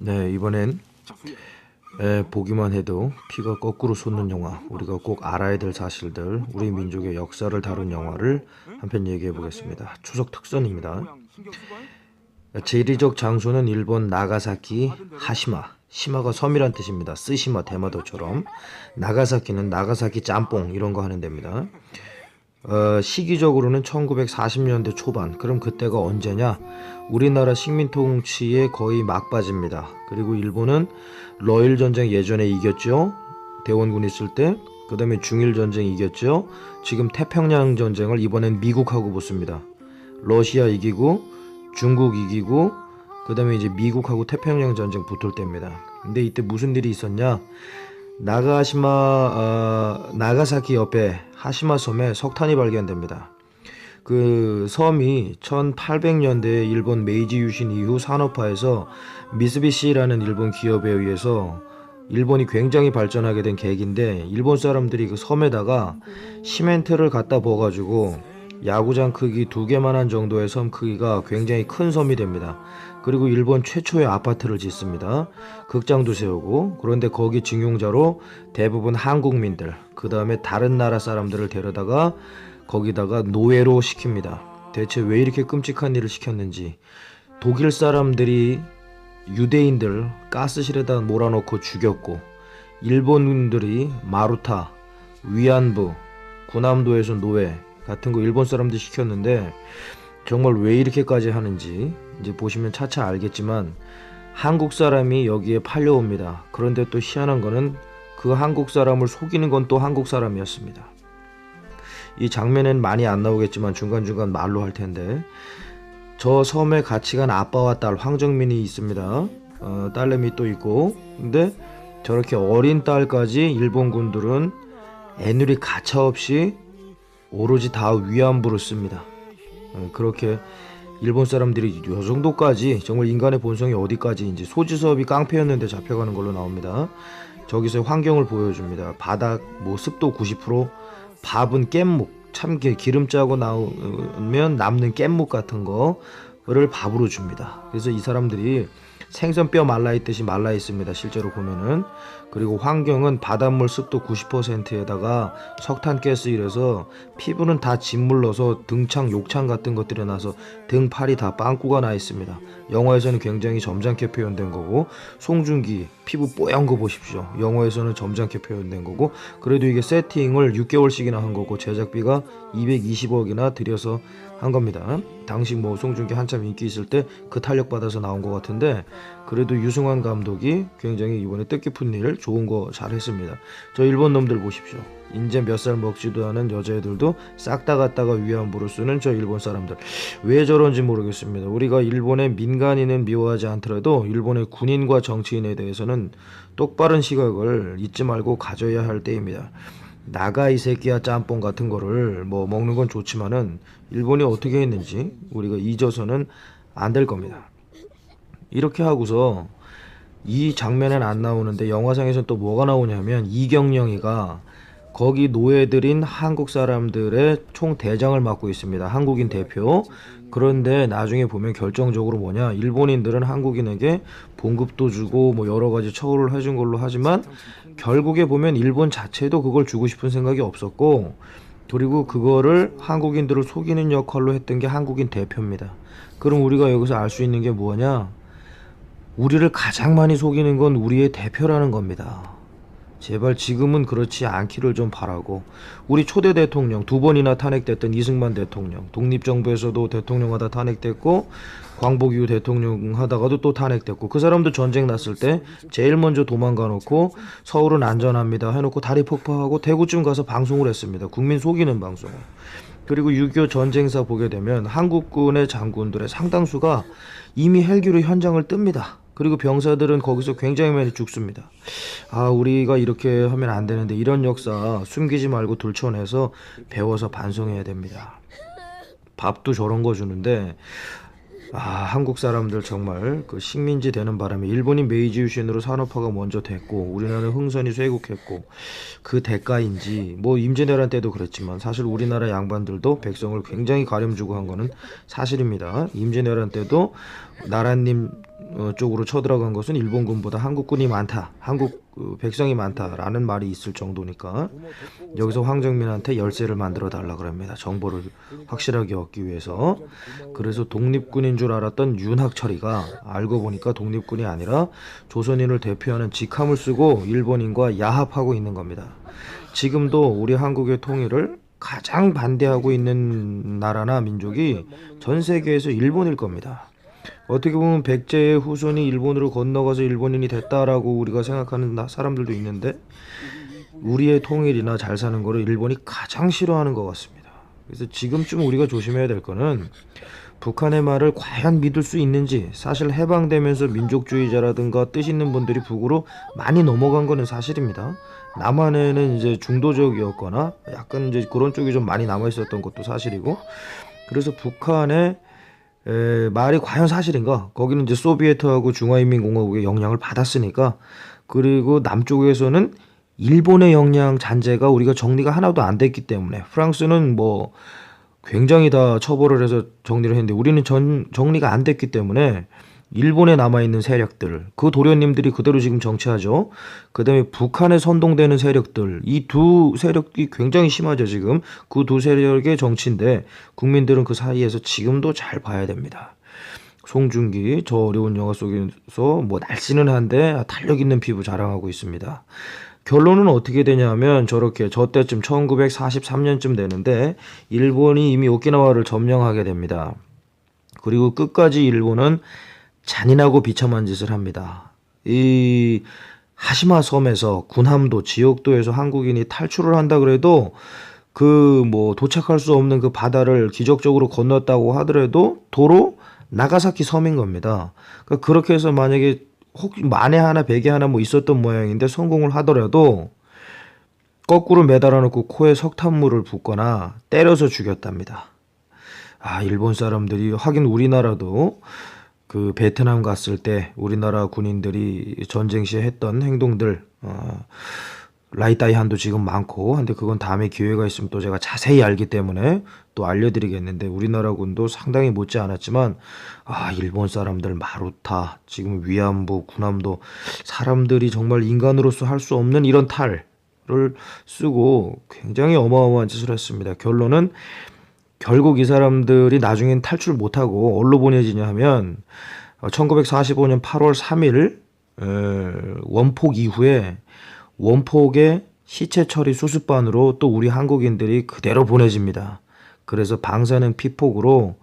네, 이번엔 보기만 해도 피가 거꾸로 솟는 영화, 우리가 꼭 알아야 될 사실들, 우리 민족의 역사를 다룬 영화를 한 편 얘기해 보겠습니다. 추석 특선입니다. 지리적 장소는 일본 나가사키 하시마. 시마가 섬이란 뜻입니다. 쓰시마 대마도처럼. 나가사키는 나가사키 짬뽕 이런 거 하는 데입니다. 시기적으로는 1940년대 초반. 그럼 그때가 언제냐? 우리나라 식민 통치의 거의 막바지입니다. 그리고 일본은 러일 전쟁 예전에 이겼죠. 대원군 있을 때. 그 다음에 중일 전쟁 이겼죠. 지금 태평양 전쟁을 이번엔 미국하고 붙습니다. 러시아 이기고 중국 이기고 그 다음에 이제 미국하고 태평양 전쟁 붙을 때입니다. 근데 이때 무슨 일이 있었냐? 나가사키 옆에 하시마 섬에 석탄이 발견됩니다. 그 섬이 1800년대에 일본 메이지 유신 이후 산업화해서 미쓰비시라는 일본 기업에 의해서 일본이 굉장히 발전하게 된 계기인데, 일본 사람들이 그 섬에다가 시멘트를 갖다 부어가지고 야구장 크기 2개만한 정도의 섬 크기가 굉장히 큰 섬이 됩니다. 그리고 일본 최초의 아파트를 짓습니다. 극장도 세우고. 그런데 거기 징용자로 대부분 한국민들, 그 다음에 다른 나라 사람들을 데려다가 거기다가 노예로 시킵니다. 대체 왜 이렇게 끔찍한 일을 시켰는지. 독일 사람들이 유대인들 가스실에다 몰아넣고 죽였고, 일본인들이 마루타, 위안부, 구남도에서 노예 같은 거 일본 사람들이 시켰는데, 정말 왜 이렇게까지 하는지 이제 보시면 차차 알겠지만 한국 사람이 여기에 팔려옵니다. 그런데 또 희한한 거는 그 한국 사람을 속이는 건 또 한국 사람이었습니다. 이 장면엔 많이 안 나오겠지만 중간중간 말로 할 텐데, 저 섬에 같이 간 아빠와 딸 황정민이 있습니다. 딸내미 또 있고. 근데 저렇게 어린 딸까지 일본군들은 애누리 가차없이 오로지 다 위안부를 씁니다. 그렇게 일본 사람들이 이 정도까지, 정말 인간의 본성이 어디까지, 이제 소지섭이 깡패였는데 잡혀가는 걸로 나옵니다. 저기서 환경을 보여줍니다. 바닥 뭐 습도 90%, 밥은 깻묵, 참깨 기름 짜고 나오면 남는 깻묵 같은 거를 밥으로 줍니다. 그래서 이 사람들이 생선뼈 말라있듯이 말라있습니다. 실제로 보면은. 그리고 환경은 바닷물 습도 90%에다가 석탄가스 이래서 피부는 다 짓물러서 등창, 욕창 같은 것들이 나서 등, 팔이 다 빵꾸가 나 있습니다. 영화에서는 굉장히 점잖게 표현된 거고, 송중기 피부 뽀얀 거 보십시오. 영화에서는 점잖게 표현된 거고, 그래도 이게 세팅을 6개월씩이나 한 거고 제작비가 220억이나 들여서 한 겁니다. 당시 뭐 송중기 한참 인기 있을 때 그 탄력 받아서 나온 것 같은데, 그래도 유승환 감독이 굉장히 이번에 뜻깊은 일, 좋은 거 잘했습니다. 저 일본 놈들 보십시오. 이제 몇 살 먹지도 않은 여자애들도 싹 다 갖다가 위안부로 쓰는 저 일본 사람들, 왜 저런지 모르겠습니다. 우리가 일본의 민간인은 미워하지 않더라도 일본의 군인과 정치인에 대해서는 똑바른 시각을 잊지 말고 가져야 할 때입니다. 나가 이 새끼야 짬뽕 같은 거를 뭐 먹는 건 좋지만은 일본이 어떻게 했는지 우리가 잊어서는 안 될 겁니다. 이렇게 하고서 이 장면엔 안 나오는데 영화상에서는 또 뭐가 나오냐면, 이경영이가 거기 노예들인 한국 사람들의 총 대장을 맡고 있습니다. 한국인 대표. 그런데 나중에 보면 결정적으로 뭐냐, 일본인들은 한국인에게 봉급도 주고 뭐 여러 가지 처우를 해준 걸로 하지만, 결국에 보면 일본 자체도 그걸 주고 싶은 생각이 없었고, 그리고 그거를 한국인들을 속이는 역할로 했던 게 한국인 대표입니다. 그럼 우리가 여기서 알 수 있는 게 뭐냐? 우리를 가장 많이 속이는 건 우리의 대표라는 겁니다. 제발 지금은 그렇지 않기를 좀 바라고. 우리 초대 대통령 2번이나 탄핵됐던 이승만 대통령, 독립정부에서도 대통령하다 탄핵됐고, 광복이후 대통령 하다가도 또 탄핵됐고, 그 사람도 전쟁 났을 때 제일 먼저 도망가 놓고 서울은 안전합니다 해놓고 다리 폭파하고 대구쯤 가서 방송을 했습니다. 국민 속이는 방송. 그리고 6.25 전쟁사 보게 되면 한국군의 장군들의 상당수가 이미 헬기로 현장을 뜹니다. 그리고 병사들은 거기서 굉장히 많이 죽습니다. 우리가 이렇게 하면 안 되는데, 이런 역사 숨기지 말고 들춰내서 배워서 반성해야 됩니다. 밥도 저런 거 주는데, 한국 사람들 정말 그 식민지 되는 바람에 일본인 메이지 유신으로 산업화가 먼저 됐고, 우리나라는 흥선이 쇠국했고, 그 대가인지, 뭐 임진왜란 때도 그랬지만 사실 우리나라 양반들도 백성을 굉장히 가름 주고 한 거는 사실입니다. 임진왜란 때도 나라님 쪽으로 쳐들어간 것은 일본군보다 한국군이 많다, 한국 백성이 많다라는 말이 있을 정도니까 여기서 황정민한테 열쇠를 만들어 달라 그럽니다. 정보를 확실하게 얻기 위해서. 그래서 독립군인 줄 알았던 윤학철이가 알고 보니까 독립군이 아니라 조선인을 대표하는 직함을 쓰고 일본인과 야합하고 있는 겁니다. 지금도 우리 한국의 통일을 가장 반대하고 있는 나라나 민족이 전 세계에서 일본일 겁니다. 어떻게 보면 백제의 후손이 일본으로 건너가서 일본인이 됐다라고 우리가 생각하는 사람들도 있는데 우리의 통일이나 잘 사는 거를 일본이 가장 싫어하는 것 같습니다. 그래서 지금쯤 우리가 조심해야 될 거는 북한의 말을 과연 믿을 수 있는지. 사실 해방되면서 민족주의자라든가 뜻 있는 분들이 북으로 많이 넘어간 거는 사실입니다. 남한에는 이제 중도적이었거나 약간 이제 그런 쪽이 좀 많이 남아 있었던 것도 사실이고, 그래서 북한의 말이 과연 사실인가? 거기는 이제 소비에트하고 중화인민공화국의 영향을 받았으니까. 그리고 남쪽에서는 일본의 영향 잔재가 우리가 정리가 하나도 안 됐기 때문에, 프랑스는 뭐 굉장히 다 처벌을 해서 정리를 했는데 우리는 정리가 안 됐기 때문에 일본에 남아있는 세력들, 그 도련님들이 그대로 지금 정치하죠. 그 다음에 북한에 선동되는 세력들, 이 두 세력이 굉장히 심하죠. 지금 그 두 세력의 정치인데 국민들은 그 사이에서 지금도 잘 봐야 됩니다. 송중기 저 어려운 영화 속에서 뭐 날씬은 한데 탄력 있는 피부 자랑하고 있습니다. 결론은 어떻게 되냐면 저렇게 저때쯤 1943년쯤 되는데 일본이 이미 오키나와를 점령하게 됩니다. 그리고 끝까지 일본은 잔인하고 비참한 짓을 합니다. 이 하시마 섬에서 군함도 지옥도에서 한국인이 탈출을 한다 그래도 그 뭐 도착할 수 없는 그 바다를 기적적으로 건넜다고 하더라도 도로 나가사키 섬인 겁니다. 그러니까 그렇게 해서 만약에 혹 만에 하나 백에 하나 뭐 있었던 모양인데 성공을 하더라도 거꾸로 매달아 놓고 코에 석탄물을 붓거나 때려서 죽였답니다. 일본 사람들이, 하긴 우리나라도 그 베트남 갔을 때 우리나라 군인들이 전쟁 시에 했던 행동들, 라이따이한도 지금 많고 한데 그건 다음에 기회가 있으면 또 제가 자세히 알기 때문에 또 알려드리겠는데, 우리나라 군도 상당히 못지 않았지만 일본 사람들 마루타, 지금 위안부 군함도 사람들이 정말 인간으로서 할 수 없는 이런 탈을 쓰고 굉장히 어마어마한 짓을 했습니다. 결론은 결국 이 사람들이 나중엔 탈출 못하고 어디로 보내지냐 하면 1945년 8월 3일 원폭 이후에 원폭의 시체 처리 수습반으로 또 우리 한국인들이 그대로 보내집니다. 그래서 방사능 피폭으로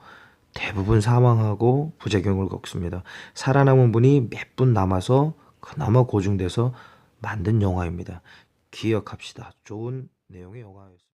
대부분 사망하고 부작용을 겪습니다. 살아남은 분이 몇 분 남아서 그나마 고증돼서 만든 영화입니다. 기억합시다. 좋은 내용의 영화였습니다.